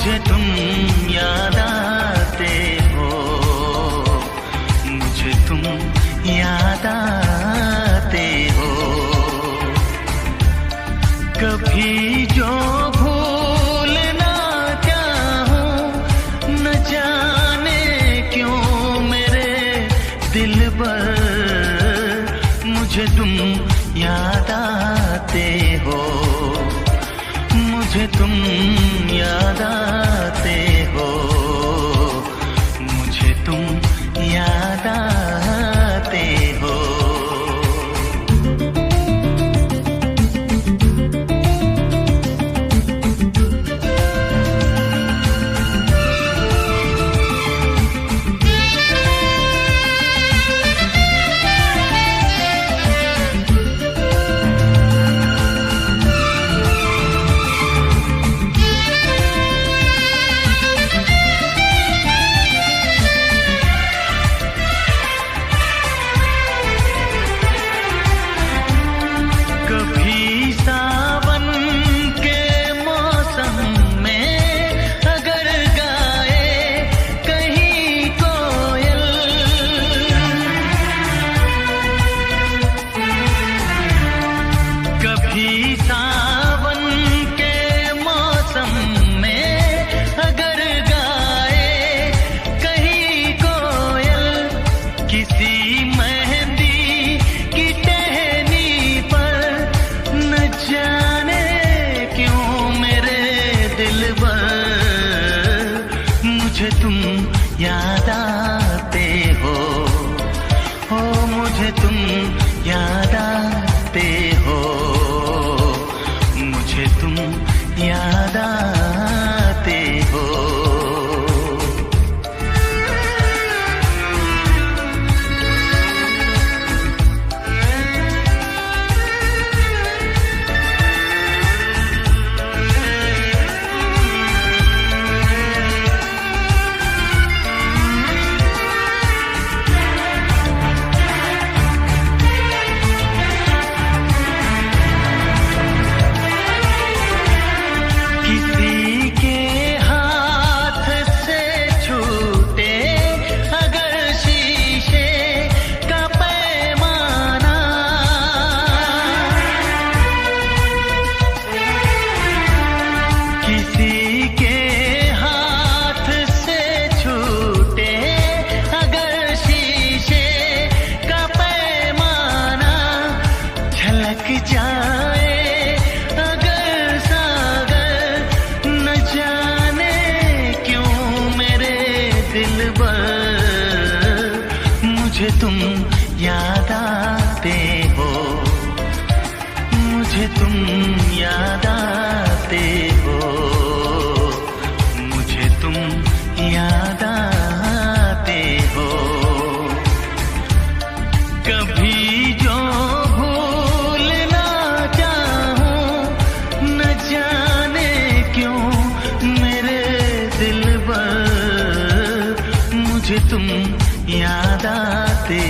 मुझे तुम याद आते हो, मुझे तुम याद आते हो। कभी जो भूल ना चाहूं, न जाने क्यों मेरे दिलबर, मुझे तुम याद आते हो, मुझे तुम याद आते हो, मुझे तुम याद आते हो। मुझे तुम याद आते हो, ओ मुझे तुम याद आते हो, मुझे तुम याद आते हो। जाए अगर सागर, न जाने क्यों मेरे दिलबर, मुझे तुम याद आते हो, मुझे तुम याद आते हो, मुझे तुम याद आते हो। कभी जो मुझे तुम याद आते